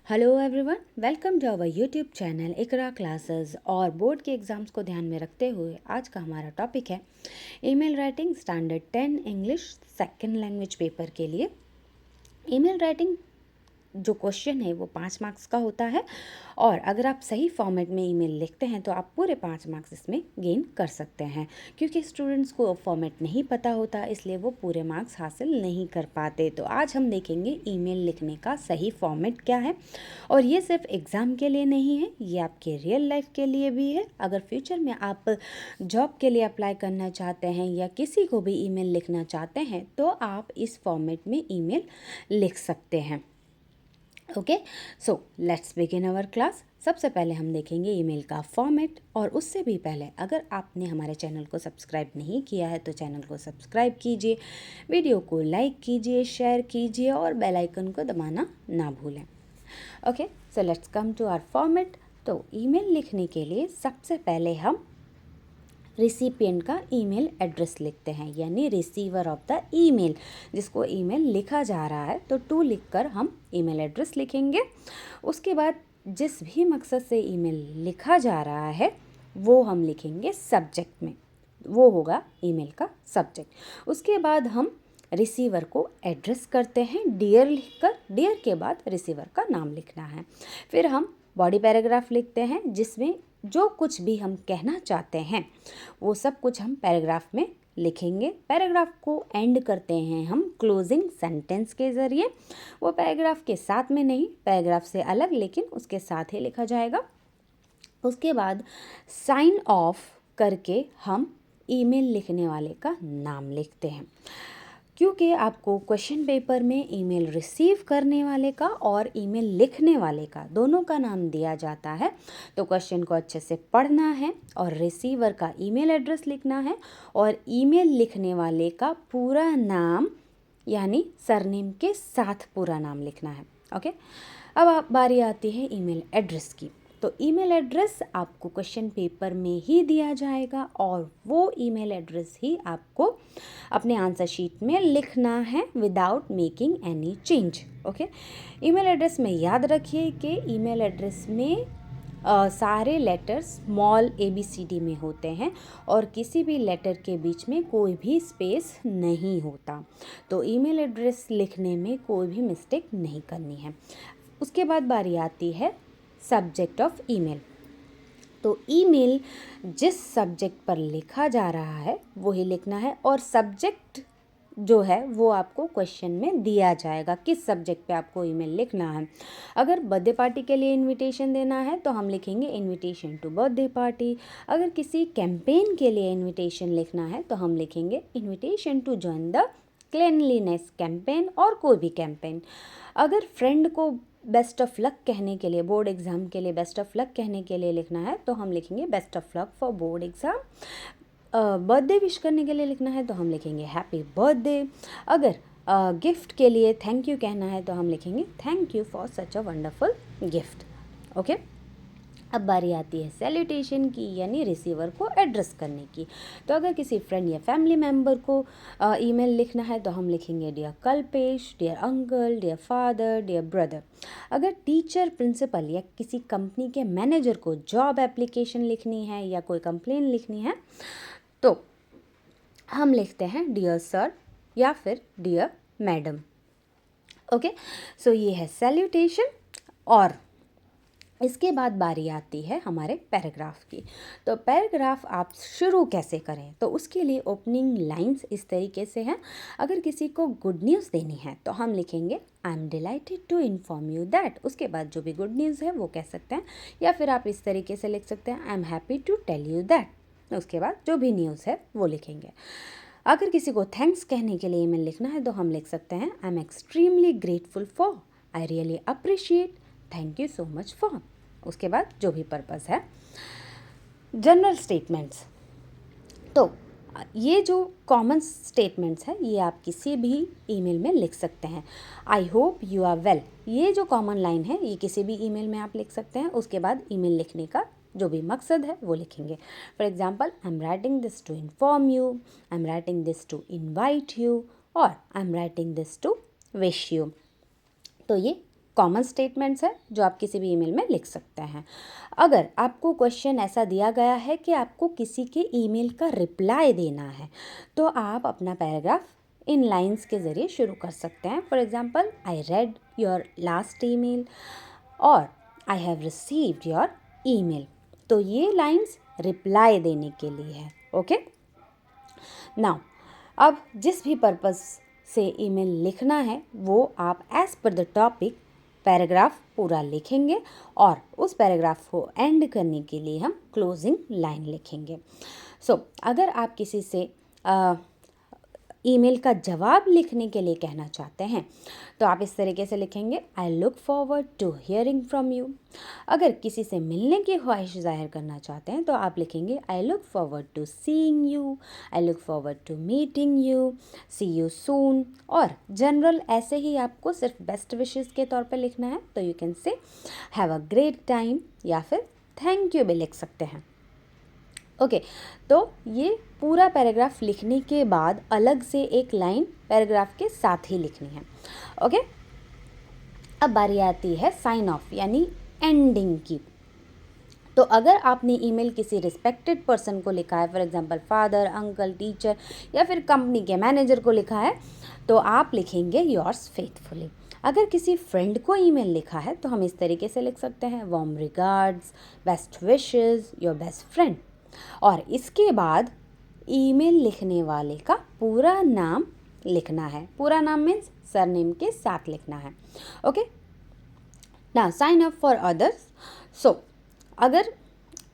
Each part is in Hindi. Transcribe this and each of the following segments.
Hello everyone, welcome to our YouTube channel Iqra classes. और बोर्ड के एग्ज़ाम्स को ध्यान में रखते हुए आज का हमारा टॉपिक है email writing standard 10 English second language paper के लिए। ईमेल राइटिंग जो क्वेश्चन है वो 5 मार्क्स का होता है और अगर आप सही फॉर्मेट में ईमेल लिखते हैं तो आप पूरे 5 मार्क्स इसमें गेन कर सकते हैं। क्योंकि स्टूडेंट्स को फॉर्मेट नहीं पता होता इसलिए वो पूरे मार्क्स हासिल नहीं कर पाते। तो आज हम देखेंगे ईमेल लिखने का सही फॉर्मेट क्या है। और ये सिर्फ एग्ज़ाम के लिए नहीं है, ये आपके रियल लाइफ के लिए भी है। अगर फ्यूचर में आप जॉब के लिए अप्लाई करना चाहते हैं या किसी को भी ईमेल लिखना चाहते हैं तो आप इस फॉर्मेट में ईमेल लिख सकते हैं। Okay, so let's begin our class. सबसे पहले हम देखेंगे ईमेल का फॉर्मेट। और उससे भी पहले अगर आपने हमारे चैनल को सब्सक्राइब नहीं किया है तो चैनल को सब्सक्राइब कीजिए, वीडियो को लाइक कीजिए, शेयर कीजिए और बेल आइकन को दबाना ना भूलें। Okay, so let's come to our format. तो ईमेल लिखने के लिए सबसे पहले हम रिसिपिएंट का ईमेल एड्रेस लिखते हैं, यानी रिसीवर ऑफ द ईमेल, जिसको ईमेल लिखा जा रहा है तो टू लिखकर हम ईमेल एड्रेस लिखेंगे। उसके बाद जिस भी मकसद से ईमेल लिखा जा रहा है वो हम लिखेंगे सब्जेक्ट में, वो होगा ईमेल का सब्जेक्ट। उसके बाद हम रिसीवर को एड्रेस करते हैं डियर लिखकर, डियर के बाद रिसीवर का नाम लिखना है। फिर हम बॉडी पैराग्राफ लिखते हैं जिसमें जो कुछ भी हम कहना चाहते हैं वो सब कुछ हम पैराग्राफ में लिखेंगे। पैराग्राफ को एंड करते हैं हम क्लोजिंग सेंटेंस के ज़रिए। वो पैराग्राफ के साथ में नहीं, पैराग्राफ से अलग, लेकिन उसके साथ ही लिखा जाएगा। उसके बाद साइन ऑफ करके हम ईमेल लिखने वाले का नाम लिखते हैं। क्योंकि आपको क्वेश्चन पेपर में ईमेल रिसीव करने वाले का और ईमेल लिखने वाले का दोनों का नाम दिया जाता है, तो क्वेश्चन को अच्छे से पढ़ना है और रिसीवर का ईमेल एड्रेस लिखना है और ईमेल लिखने वाले का पूरा नाम यानी सरनेम के साथ पूरा नाम लिखना है। ओके, अब बारी आती है ईमेल एड्रेस की। तो ईमेल एड्रेस आपको क्वेश्चन पेपर में ही दिया जाएगा और वो ईमेल एड्रेस ही आपको अपने आंसर शीट में लिखना है without making any change. Okay, email address में याद रखिए कि ईमेल एड्रेस में सारे लेटर्स स्मॉल ABCD में होते हैं और किसी भी लेटर के बीच में कोई भी स्पेस नहीं होता। तो ईमेल एड्रेस लिखने में कोई भी मिस्टेक नहीं करनी है। उसके बाद बारी आती है सब्जेक्ट ऑफ ईमेल। तो ईमेल जिस सब्जेक्ट पर लिखा जा रहा है वही लिखना है और सब्जेक्ट जो है वो आपको क्वेश्चन में दिया जाएगा किस सब्जेक्ट पे आपको ईमेल लिखना है। अगर बर्थडे पार्टी के लिए इनविटेशन देना है तो हम लिखेंगे इनविटेशन टू बर्थडे पार्टी। अगर किसी कैंपेन के लिए इनविटेशन लिखना है तो हम लिखेंगे invitation to join the cleanliness campaign और कोई भी कैंपेन। अगर फ्रेंड को बेस्ट ऑफ लक कहने के लिए, बोर्ड एग्ज़ाम के लिए बेस्ट ऑफ लक कहने के लिए लिखना है तो हम लिखेंगे best of luck for board exam. Birthday wish करने के लिए लिखना है तो हम लिखेंगे हैप्पी बर्थडे। अगर गिफ्ट के लिए थैंक यू कहना है तो हम लिखेंगे thank you for such a wonderful gift. Okay, अब बारी आती है सैल्यूटेशन की, यानी रिसीवर को एड्रेस करने की। तो अगर किसी फ्रेंड या फैमिली मेम्बर को ईमेल लिखना है तो हम लिखेंगे dear Kalpesh, dear uncle, dear father, dear brother. अगर टीचर, प्रिंसिपल या किसी कंपनी के मैनेजर को जॉब एप्लीकेशन लिखनी है या कोई कंप्लेन लिखनी है तो हम लिखते हैं डियर सर या फिर डियर मैडम। ओके, सो ये है सैल्यूटेशन। और इसके बाद बारी आती है हमारे पैराग्राफ की। तो पैराग्राफ आप शुरू कैसे करें, तो उसके लिए ओपनिंग लाइंस इस तरीके से हैं। अगर किसी को गुड न्यूज़ देनी है तो हम लिखेंगे I am delighted to inform you that. उसके बाद जो भी गुड न्यूज़ है वो कह सकते हैं, या फिर आप इस तरीके से लिख सकते हैं I am happy to tell you that. उसके बाद जो भी न्यूज़ है वो लिखेंगे। अगर किसी को थैंक्स कहने के लिए ईमेल लिखना है तो हम लिख सकते हैं I am extremely grateful for, I really appreciate, thank you so much for. उसके बाद जो भी पर्पस है। जनरल स्टेटमेंट्स, तो ये जो कॉमन स्टेटमेंट्स हैं ये आप किसी भी ईमेल में लिख सकते हैं। I hope you are well, ये जो कॉमन लाइन है ये किसी भी ईमेल में आप लिख सकते हैं। उसके बाद ईमेल लिखने का जो भी मकसद है वो लिखेंगे। For example, I am writing this to inform you, I am writing this to invite you और I am writing this to wish you. तो ये कॉमन स्टेटमेंट्स है जो आप किसी भी ईमेल में लिख सकते हैं। अगर आपको क्वेश्चन ऐसा दिया गया है कि आपको किसी के ईमेल का रिप्लाई देना है तो आप अपना पैराग्राफ इन लाइंस के ज़रिए शुरू कर सकते हैं। For example, I read your last email और I have received your email. तो ये लाइंस रिप्लाई देने के लिए है। ओके, नाउ अब जिस भी पर्पस से ईमेल लिखना है वो आप as per the topic paragraph पूरा लिखेंगे और उस पैराग्राफ को एंड करने के लिए हम क्लोजिंग लाइन लिखेंगे। अगर आप किसी से ईमेल का जवाब लिखने के लिए कहना चाहते हैं तो आप इस तरीके से लिखेंगे, I look forward to hearing from you. अगर किसी से मिलने की ख्वाहिश जाहिर करना चाहते हैं तो आप लिखेंगे, I look forward to seeing you, I look forward to meeting you, see you soon. और जनरल ऐसे ही आपको सिर्फ बेस्ट विशेस के तौर पर लिखना है तो you can say have a great time या फिर थैंक यू भी लिख सकते हैं। ओके, तो ये पूरा पैराग्राफ लिखने के बाद अलग से एक लाइन पैराग्राफ के साथ ही लिखनी है। ओके, अब बारी आती है साइन ऑफ यानी एंडिंग की। तो अगर आपने ईमेल किसी रिस्पेक्टेड पर्सन को लिखा है, for example father, uncle, teacher या फिर कंपनी के मैनेजर को लिखा है तो आप लिखेंगे योर्स फेथफुली। अगर किसी फ्रेंड को ईमेल लिखा है तो हम इस तरीके से लिख सकते हैं, warm regards, best wishes, your best friend. और इसके बाद ईमेल लिखने वाले का पूरा नाम लिखना है। पूरा नाम मीन्स सरनेम के साथ लिखना है। Okay, now sine up for others. अगर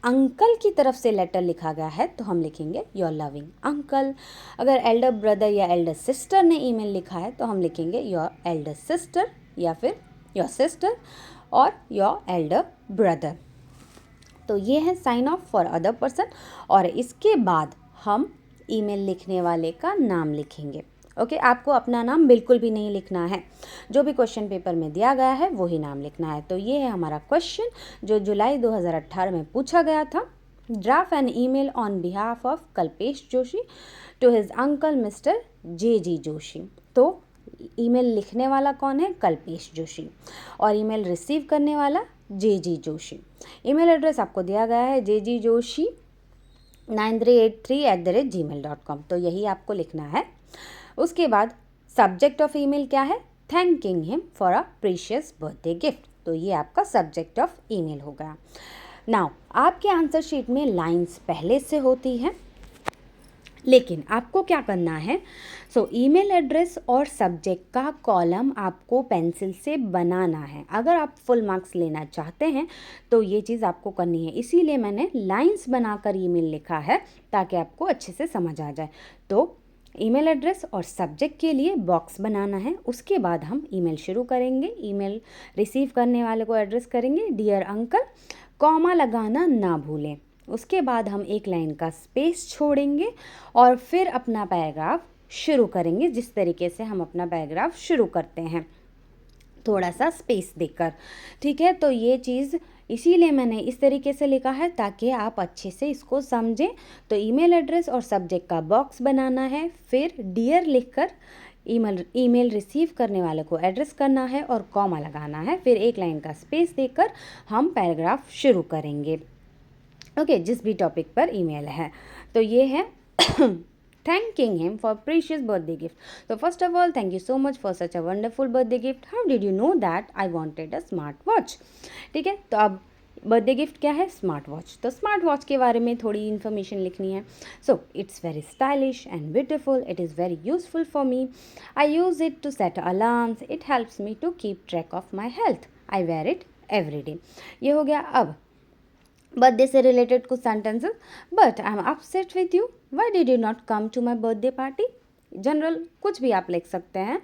अंकल की तरफ से लेटर लिखा गया है तो हम लिखेंगे योर लविंग अंकल। अगर एल्डर ब्रदर या एल्डर सिस्टर ने ईमेल लिखा है तो हम लिखेंगे योर एल्डर सिस्टर या फिर योर सिस्टर और योर एल्डर ब्रदर। तो ये है sign off for other person और इसके बाद हम ईमेल लिखने वाले का नाम लिखेंगे। ओके, आपको अपना नाम बिल्कुल भी नहीं लिखना है, जो भी क्वेश्चन पेपर में दिया गया है वही नाम लिखना है। तो ये है हमारा क्वेश्चन जो जुलाई 2018 में पूछा गया था। Draft an email on behalf of Kalpesh Joshi to his uncle mister J Joshi. तो ईमेल लिखने वाला कौन है? कल्पेश जोशी। और ईमेल रिसीव करने वाला जे जोशी। ईमेल एड्रेस आपको दिया गया है jjoshi9383@gmail.com। तो यही आपको लिखना है। उसके बाद सब्जेक्ट ऑफ ईमेल क्या है? Thanking him for a precious birthday gift. तो ये आपका सब्जेक्ट ऑफ ईमेल हो गया। नाउ आपके आंसर शीट में लाइंस पहले से होती हैं, लेकिन आपको क्या करना है? ईमेल एड्रेस और सब्जेक्ट का कॉलम आपको पेंसिल से बनाना है। अगर आप फुल मार्क्स लेना चाहते हैं तो ये चीज़ आपको करनी है, इसीलिए मैंने लाइंस बनाकर ईमेल लिखा है ताकि आपको अच्छे से समझ आ जाए। तो ईमेल एड्रेस और सब्जेक्ट के लिए बॉक्स बनाना है। उसके बाद हम ईमेल शुरू करेंगे। ईमेल रिसीव करने वाले को एड्रेस करेंगे डियर अंकल, कॉमा लगाना ना भूलें। उसके बाद हम एक लाइन का स्पेस छोड़ेंगे और फिर अपना पैराग्राफ शुरू करेंगे जिस तरीके से हम अपना पैराग्राफ शुरू करते हैं, थोड़ा सा स्पेस देकर। ठीक है, तो ये चीज़ इसीलिए मैंने इस तरीके से लिखा है ताकि आप अच्छे से इसको समझें। तो ईमेल एड्रेस और सब्जेक्ट का बॉक्स बनाना है, फिर डियर लिखकर ईमेल रिसीव करने वाले को एड्रेस करना है और कॉमा लगाना है, फिर एक लाइन का स्पेस देकर हम पैराग्राफ शुरू करेंगे। ओके, जिस भी टॉपिक पर ईमेल है। तो ये है thanking him for precious birthday gift. So first of all, thank you so much for such a wonderful birthday gift. How did you know that I wanted a smart watch? ठीक है, तो अब बर्थडे गिफ्ट क्या है? Smart watch. तो स्मार्ट वॉच के बारे में थोड़ी इन्फॉर्मेशन लिखनी है। So it's very stylish and beautiful, it is very useful for me, I use it to set alarms, it helps me to keep track of my health, I wear it every day. ये हो गया। अब बर्थडे से रिलेटेड कुछ sentences. But I am upset with you, why did you not come to my birthday party? General कुछ भी आप लिख सकते हैं।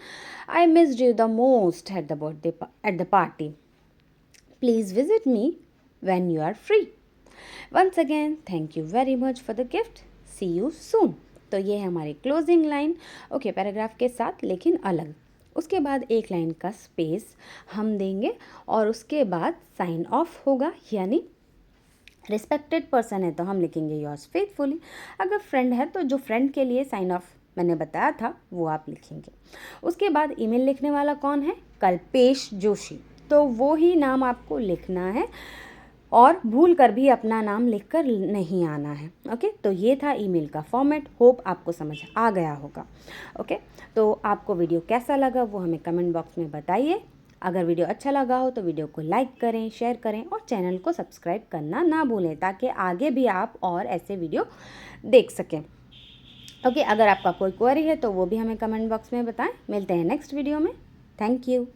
I missed you the most at the party, please visit me when you are free. Once again thank you very much for the gift, see you soon. तो ये है हमारी क्लोजिंग लाइन। ओके, पैराग्राफ के साथ लेकिन अलग। उसके बाद एक लाइन का स्पेस हम देंगे और उसके बाद साइन ऑफ होगा, यानी रिस्पेक्टेड पर्सन है तो हम लिखेंगे योर्स फेथफुली। अगर फ्रेंड है तो जो फ्रेंड के लिए साइन ऑफ मैंने बताया था वो आप लिखेंगे। उसके बाद ईमेल लिखने वाला कौन है? कल्पेश जोशी। तो वो ही नाम आपको लिखना है और भूल कर भी अपना नाम लिखकर नहीं आना है। ओके, तो ये था ईमेल का फॉर्मेट। होप आपको समझ आ गया होगा। ओके, तो आपको वीडियो कैसा लगा वो हमें कमेंट बॉक्स में बताइए। अगर वीडियो अच्छा लगा हो तो वीडियो को लाइक करें, शेयर करें और चैनल को सब्सक्राइब करना ना भूलें, ताकि आगे भी आप और ऐसे वीडियो देख सकें। ओके, अगर आपका कोई क्वेरी है तो वो भी हमें कमेंट बॉक्स में बताएं। मिलते हैं नेक्स्ट वीडियो में। Thank you.